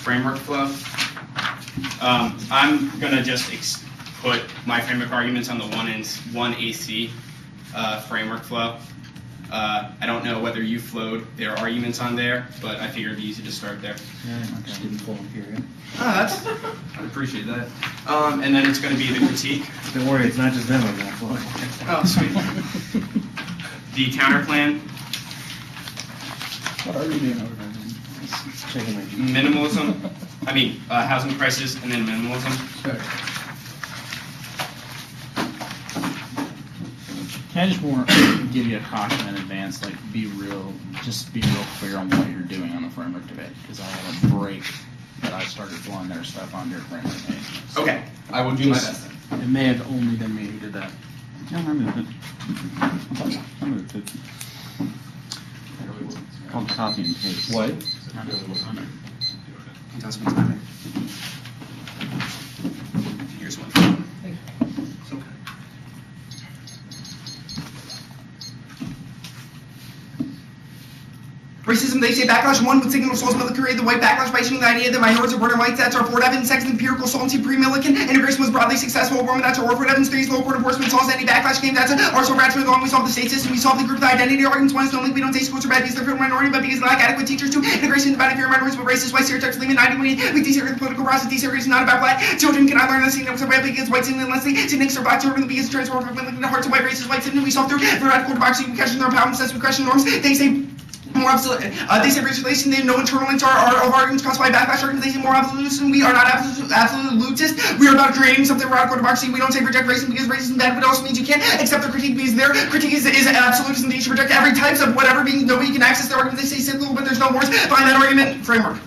framework flow. I'm gonna just put my framework arguments on the one AC framework flow. I don't know whether you flowed their arguments on there, but I figured it'd be easy to start there. Yeah, I just didn't pull them here yet. I appreciate that. And then it's going to be the critique. Don't worry, it's not just them on that floor. Oh, sweet. The counter plan, What are you doing over there? Just checking my GPS. minimalism, housing crisis, and then minimalism. Can I just give you a caution in advance, like just be real clear on what you're doing on the framework debate, because I had a break that I started blowing their stuff on your framework page. So Okay, I will do my best then. it may have only been me who did that. No, I moved it. I moved it. Called copy and paste. What? Not really what's on it. That's what's happening. Here's one. Okay. Racism, they say backlash. One would signal source military, the white backlash by issuing the idea that minorities are born whites. That's our Ford Evans. Second, empirical solvency pre-Millikan. Integration was broadly successful. Woman, that's our Ford Evans. Three, low court enforcement solves any backlash came. That's our so gradually long. We solve the state system. We solve the group, the identity arguments. One is only we don't say schools are bad because they're minority, but because they lack adequate teachers. Two, integration is about if you're minorities, but racist, white stereotypes, leaving 90 we desegregate the political process. Desegregation is not about black children. Cannot learn this thing that was about because whites and unless they techniques are black children because transform from the hearts of white racist whites and we solve through the radical democracy. We question their empowerment, we question norms. They say more absolute. They say race relation. They have no internal links. Our arguments caused by backlash arguments. They say more absolutist, and we are not absolutist. We are about creating something radical democracy. We don't say reject racism because racism is bad, but it also means you can't accept their critique because their critique is absolutist, and they should reject every types of whatever being. Nobody can access their arguments. They say simple, but there's no words behind that argument framework.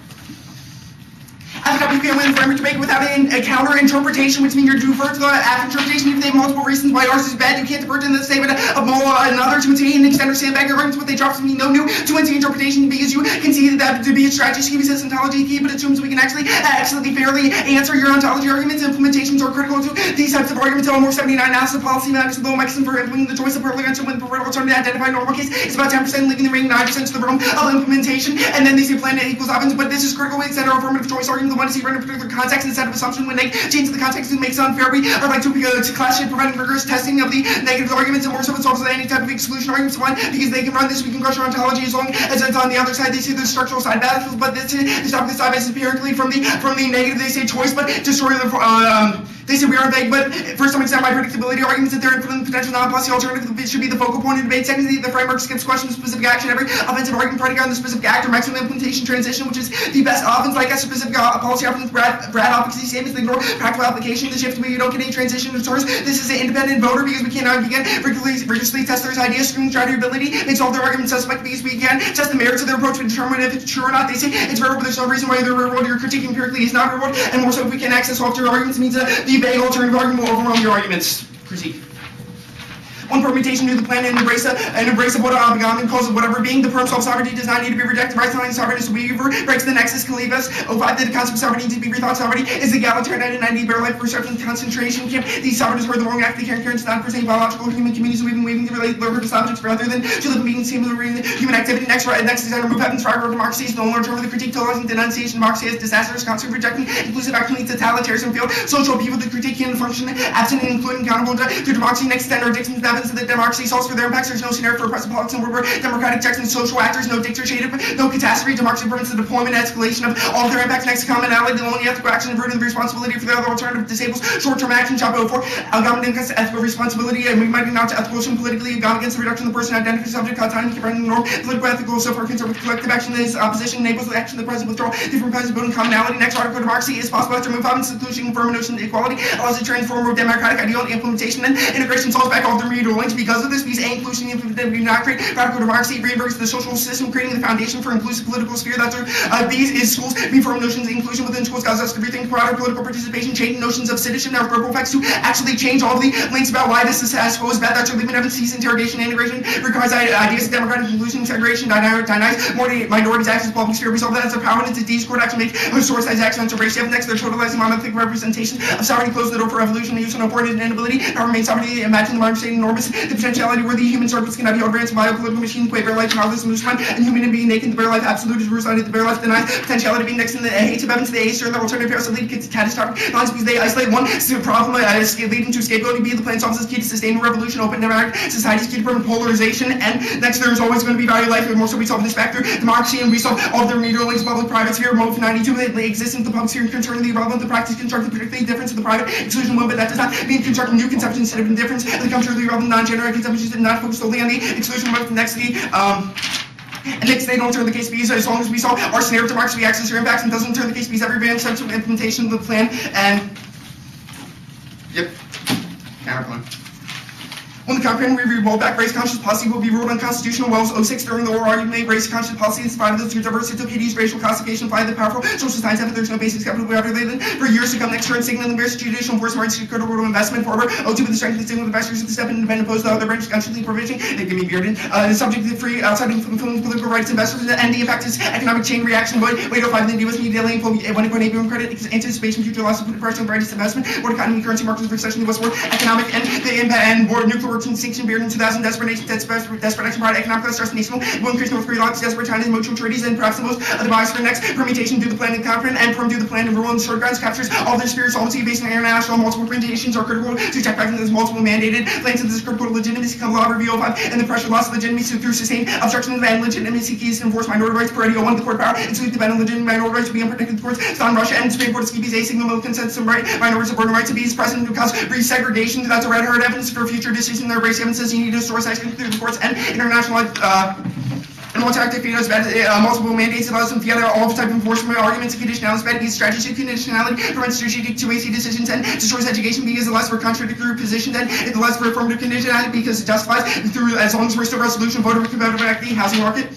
You can't win the framework debate without a counter interpretation, which means you're due for the after interpretation. If they have multiple reasons why ours is bad, you can't divert in the statement of another to an extend or sandbag arguments. What they drop to me no new to interpretation because you can see that to be a strategy scheme says ontology key, but it assumes we can actually fairly answer your ontology arguments. Implementations are critical to these types of arguments. More 79 analysis policy matters low mechanism for implementing the choice of perfect answer when the alternative identified normal case is about 10%, leaving the remaining 9% to the realm of implementation. And then they say plan equals options, but this is critical. We consider affirmative choice argument. The one to see in a particular context instead of assumption. When they change the context, it makes it unfair. We are like to clash it, providing rigorous testing of the negative arguments and more so it solves any type of exclusion arguments. One, because they can run this, we can crush our ontology as long as it's on the other side. They say the structural side battles, but this stop the side basis empirically from the negative. They say choice, but destroy the. They say we are vague, but first some extent by predictability arguments that they're infinite potential non-plus the alternative should be the focal point of debate. Secondly, the framework skips questions specific action. Every offensive argument predicated on the specific act or maximum implementation transition, which is the best offense. Like a specific policy offense, Brad advocacy statements, they ignore practical application. The shift we don't get any transition to source. This is an independent voter because we cannot begin rigorously test their ideas, screen try their ability, make all their arguments suspect because we can test the merits of their approach to determine if it's true or not. They say it's real, but there's no reason why the real world you're critiquing empirically is not real world, and more so if we can access all of your arguments means the vague alternative argument will overwhelm your arguments. Critique. One permutation to the plan and embrace of what Agamben calls it whatever being. The perm self-sovereignty does not need to be rejected. Right-selling sovereignty breaks the nexus, can leave us. 05, the concept of sovereignty to be rethought. Sovereignty is the egalitarian identity, bare life perception, concentration camp. These sovereigns were the wrong act. They can't not for saying biological human communities. We've been waving to relate lower to subjects rather than to live being seen with human activity. Next design remove heaven's fire of democracy. No longer term of the critique, tolerance, denunciation. Democracy as disastrous, constant rejecting, inclusive action leads to totalitarianism field. Social people, the critique can function, absent and including accountable to democracy. Next extend our dictations evidence that democracy for their impacts. There's no scenario for oppressive politics and where democratic checks and social actors, no dictatorship, no catastrophe. Democracy prevents the deployment and escalation of all of their impacts. Next commonality, the only ethical action and burden of responsibility for the other alternative disables short-term action. Shall go for Agamben ethical responsibility and we might not to ethical politically gone against the reduction of the person identity subject autonomy keeping norm political ethical so for conservative collective action is opposition enables the action of the present withdrawal different present building commonality. Next article democracy is possible after move out inclusion firm notion of equality allows a transform of democratic ideal and implementation and integration solves back all the remedial links because of this. Because A, inclusion and do not create radical democracy, reinforces the social system, creating the foundation for inclusive political sphere. That's these is schools, reform notions of inclusion within schools, causes us to rethink broader political participation, change notions of citizenship, now ripple effects to actually change all of the links about why this is goes bad. That's leaving evidence, interrogation, integration, requires ideas of democratic inclusion, integration, denies minorities access public sphere. We solve that as a power into these court action, make source size action on race. Next, they're totalizing monolithic representation of sovereignty, close the door for revolution, use and important inability, now remain sovereignty, imagine the modern state norm orbits, the potentiality where the human circuits cannot be held ransom by a political machine, quay bare life, powerless, and one, and human being naked, the bare life absolute is resigned, the bare life denies, potentiality being next in the hate of heavens, the A, the alternative pairs, lead to catastrophic lines because they isolate one problem, leading to scapegoating, B, the plan solves is key to sustain revolution, open democratic societies, key to prevent polarization, and next there's always going to be value life, and more so we solve this factor, democracy, and we solve all of their media links, public-private sphere, mode 92, they exist in the public sphere, concerning the irrelevant, the practice, constructive, particularly difference in the private, exclusion mode, but that does not mean constructing new conceptions instead of indifference, the contrary irrelevant, non-generic conceptions, not focused solely on the exclusion mode, next and next, they don't turn the case B's as long as we solve our scenario of democracy, access your impacts, and doesn't turn the case B's every advanced step to implementation of the plan, and yep, counterpoint. When the comprehensive rollback race conscious policy will be ruled unconstitutional, Wells 06 during the oral argument made race conscious policy in spite of the two diversity of Haiti's racial classification applied the powerful social science that there's no basic capital without related for years to come. Next turn, signaling the various judicial enforcement rights critical investment forward. 02 with the strength of the signal investors at the step and independent opposed to other branches constantly provision. They give me bearded. Subject to the free outside from political rights investors and the effect is economic chain reaction. Wait 05 in the US media daily info 1.8 billion credit anticipation future loss of put pressure on brightest investment. World economy currency markets recession the Westward economic and the impact and war nuclear extinction beard 2000 desperate action pride economic stress national will increase North Korea locks desperate China's mutual treaties and perhaps the most of the bias for next permutation do the plan and confident and perm do the plan and rule and short guns captures all their spirit solvency based on international multiple presentations are critical to check back into this multiple mandated plans into this critical legitimacy come law review 05 and the pressure loss of legitimacy through sustained obstruction of the ban legitimacy keys to enforce minority rights per 1 the court power and sweep the ban on legitimate minority rights to be unprotected courts on Russia and Supreme Court skis a signal of consent some right minorities of right to be present to cause resegregation that's a red hard evidence for future decision their race evidence says you need to source action through the courts and international and multi-active vetoes, multiple mandates allows them together all type of enforcement arguments and conditionalities, bad needs strategic conditionality, prevents strategic 2AC decisions and destroys education because it allows for contradictory positions and it allows for affirmative conditionality because it justifies through as long as we're still resolution voter competitive activity housing market.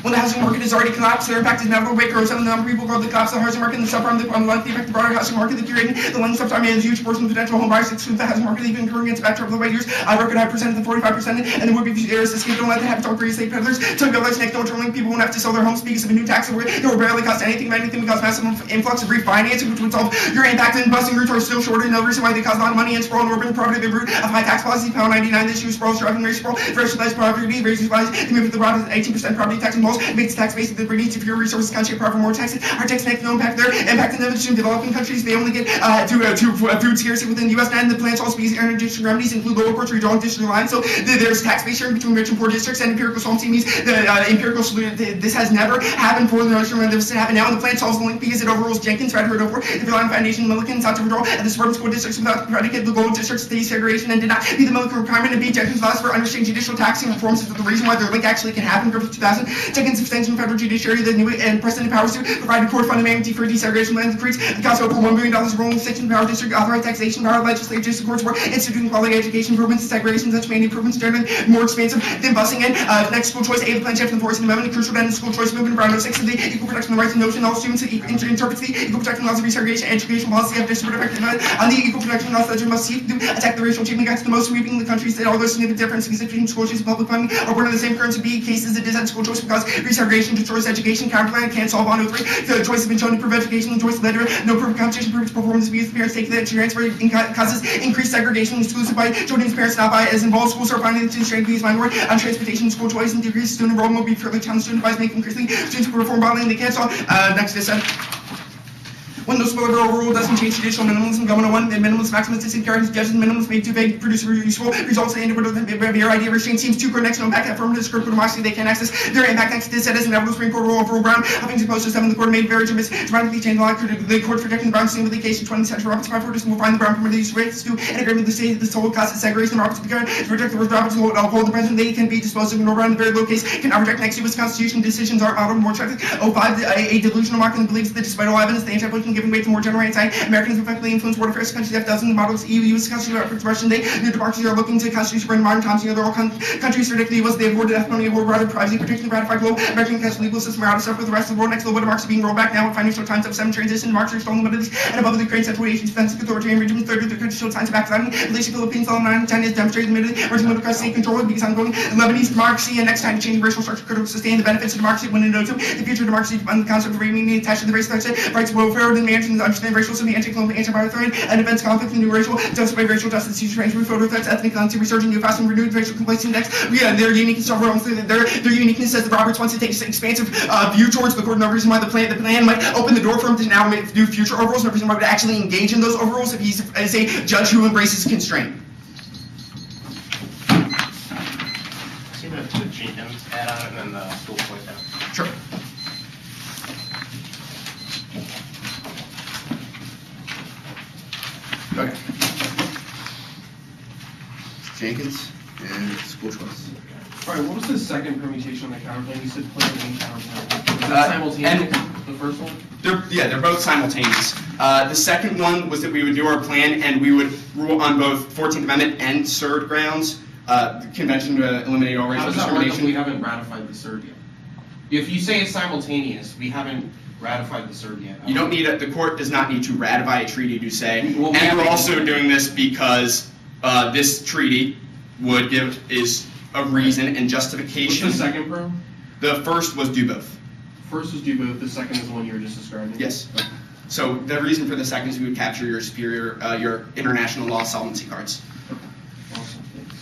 When the housing market is already collapsed, their impact is inevitable. Rate grows, and the number of people called the collapse of the housing market and the subprime, the unlikely effect of the broader housing market, the curating, the lending subprime, and a huge portion of potential home buyers exclude the housing market, even occurring against backdrop of the years. I record high percent of the 45%, and the would-be heirs escape don't let the habitat real estate peddlers. To realize next no turning people won't have to sell their homes because of a new tax that will barely cost anything because massive influx of refinancing, which would solve your impact and busting routes are still shorter. No reason why they cause a lot of money and sprawl and urban property. The root of high tax policy, pound 99 this year, sprawl, driving race sprawl, racialized property, raises values, they move the route of 18% property tax and laws, makes tax base the needs of your resources country apart from more taxes. Our tax make no impact there. Impact in the developing countries. They only get to food scarcity within the U.S. and the plans also be energy remedies include lower courts redrawing district lines. So there's tax base sharing between rich and poor districts and empirical solvency means the empirical solution. This has never happened for the notion of this to happen now. And the plan solves the link because it overrules Jenkins, Red Hood over the Villan Foundation, Milliken, sought to withdraw at the suburban school districts without the predicate the goal districts desegregation and did not be the Milliken requirement and be Jenkins laws for understanding judicial taxing reforms is the reason why their link actually can happen. Griffith 2000 Jenkins extension of federal judiciary the new and precedent powers to provide a court funded mandate for desegregation plans creates the cost of over $1 billion ruling section power district authorized taxation power legislative district courts for instituting quality education improvements and segregation such mandate improvements generally more expansive than busing in next school choice a the plan shift enforcing the amendment crucial to the school choice movement around 06 of the equal protection of the rights and notion all students interprets the equal protection laws of resegregation education policy have disparate effect on the equal protection laws that must seek to attack the racial achievement against the most sweeping the countries that all those significant differences between school choice and public funding are one of the same currents to be cases that dissent school choice because resegregation destroys education counterplan can't solve on 03 the choice has been shown to prevent education the choice led no proof of competition proves performance abuse the parents take that transfer causes increased segregation exclusive by children's parents not by as involved schools are finding to strength these minority on transportation school choice and decrease student enrollment will be fairly challenged student advice making increasingly students who perform bodily and they can't solve next is when the spillover rule doesn't change judicial minimums from government 1, the minimums, maximums, distant characters, judges, minimums made too vague, produce useful results in the your idea of restraint seems too next no impact affirmative critical democracy they can access their impact next is set as an inevitable Supreme Court rule of rule ground having to post to 7 the court made very dramatically change the law the court protecting the Brown same with the case of 20th century Roberts 5 Fortis will find the Brown permitted use rates to an agreement with the state the sole cause of segregation Roberts began to reject the Roberts will uphold the president they can be disposed of in Brown in the very low case cannot reject next U.S. Constitution decisions are out of more traffic 05 a delusional market believes that despite all evidence the anti-political giving way to more general Americans effectively influence world affairs countries have dozens of models EU U.S. Constitution for expression they new democracies are looking to constitution for modern times they're all countries predicted was they avoided ethnicity world rather privacy protection ratified global American constitutional legal system are out of step with the rest of the world next global democracy being rolled back now with financial times of 7 transition democracy stolen liberties and above the Ukraine Central Asian defensive authoritarian regimes third of the countries showed signs of backsliding Malaysia Philippines all 9 China has demonstrated admittedly emerging middle class state control because ongoing Lebanese democracy and next time to change racial structure critical to sustain the benefits of democracy when it knows the future of democracy on the concept of remaining attached to the race rights welfare in management to understand racial, anti-colonial, anti-binary and events conflict, new racial, justify racial justice, teach transfer, photo threats, ethnic cleansing, resurging new fast and renewed racial complaints index. Yeah, their uniqueness overall, their uniqueness as the Roberts wants to take an expansive view towards the court. No reason why the plan might open the door for him to now do future overrules. No reason why he would actually engage in those overrules if he's as a judge who embraces constraint. See the Jenkins add-on and then the school choice add-on. Sure. Okay. Jenkins and school choice. All right, what was the second permutation on the counter plan? You said plan and counter plan. Was Uh, that simultaneous, and- the first one? They're both simultaneous. The second one was that we would do our plan and we would rule on both 14th Amendment and CERD grounds. The convention to eliminate all How racial does that work if we discrimination. haven't ratified the CERD yet? If you say it's simultaneous, we haven't ratified the CERD yet. You don't need the court does not need to ratify a treaty to say. Well, we And we're haven't- also doing this because this treaty is a reason and What's justification. the second perm? The first was do both. First was do both, the second is the one you were just describing? Yes. Okay. So the reason for the second is we would capture your superior, your international law solvency cards. Awesome, thanks.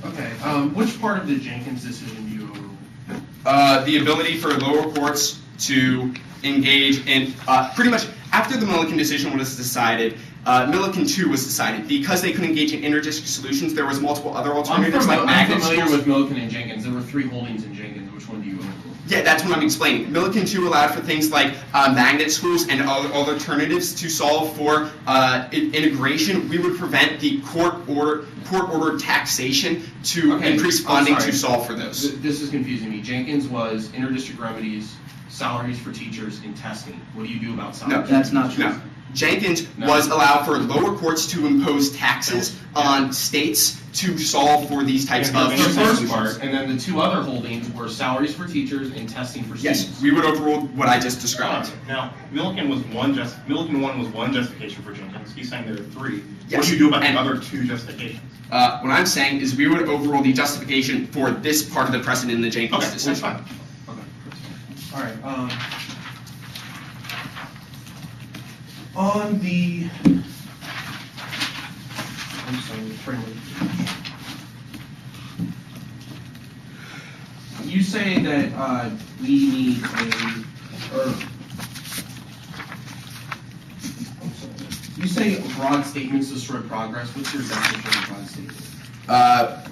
Okay, which part of the Jenkins decision do you overrule? The ability for lower courts to engage in, pretty much after the Milliken decision was decided, Milliken 2 was decided. Because they couldn't engage in interdistrict solutions, there was multiple other alternatives like I'm magnet familiar schools. with Milliken and Jenkins. There were 3 holdings in Jenkins. Which one do you overrule? Yeah, that's what I'm explaining. Milliken 2 allowed for things like magnet schools and other alternatives to solve for integration. We would prevent the court-ordered taxation to Okay, increase I'm funding sorry. to solve for those. This is confusing me. Jenkins was interdistrict remedies, salaries for teachers, and testing. What do you do about No, salaries? That's not true. No. Jenkins No. was allowed for lower courts to impose taxes on states to solve for these types Yeah, of that's The first solutions. part, and then the 2 other holdings were salaries for teachers and testing for Yes, students. we would overrule what I just described. Now, Milliken 1 was one justification for Jenkins. He's saying there are 3. Yes. What do you do about And- the other 2 justifications? What I'm saying is we would overrule the justification for this part of the precedent in the Jenkins Okay, that's decision. fine. Okay. All right. On the, I'm sorry, the framework. You say that we need you say broad statements destroy progress. What's your definition of broad statement?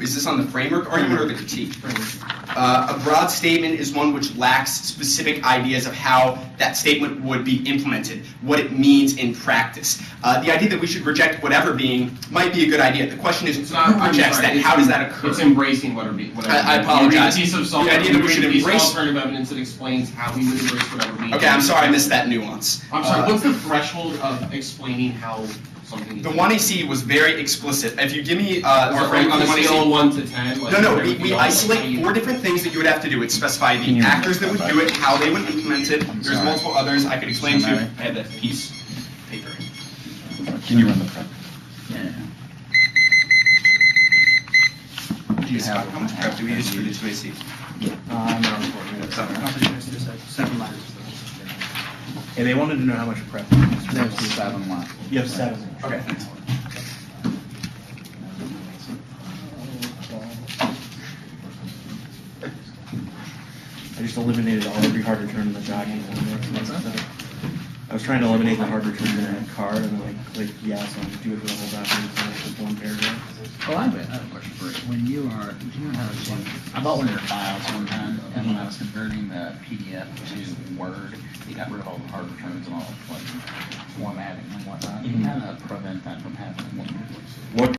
Is this on the framework argument or the critique? Framework. A broad statement is one which lacks specific ideas of how that statement would be implemented, what it means in practice. The idea that we should reject whatever being might be a good idea. The question is, It's not. who I'm rejects sorry, that? it's- How does that occur? It's embracing whatever. I apologize. A piece of The software. idea that we should a piece of embrace- alternative evidence that explains how we would embrace whatever means. Okay, I'm sorry I missed that nuance. I'm sorry. What's the threshold of explaining how something? The 1AC was very explicit. If you give me Or our from on the a scale of 1AC. 1 to 10. Like, No, whatever we the isolate ultimate- 4 different things that you would have to do. It specify Can the you actors that would repeat do it, how they would implement it. I'm There's sorry. multiple others I could explain to you. Sorry. I had that piece of paper. Can you run the prep? Yeah. Do you have? How much prep do we use for the 2AC? I'm not recording it. Sorry. 7 letters. And they wanted to know how much prep. There's 7 left. You have 7. Okay. I just eliminated every hard return in the document. I was trying to eliminate the hard return in that card, and then I clicked yes, and do it for the whole document, so it's just 1 paragraph. Well, I have a question for you. When you are, do you know how to, I bought one of your files one time, and when I was converting the PDF to Word, you got rid of all the hard returns and all, like, formatting and whatnot. How to prevent that from happening? What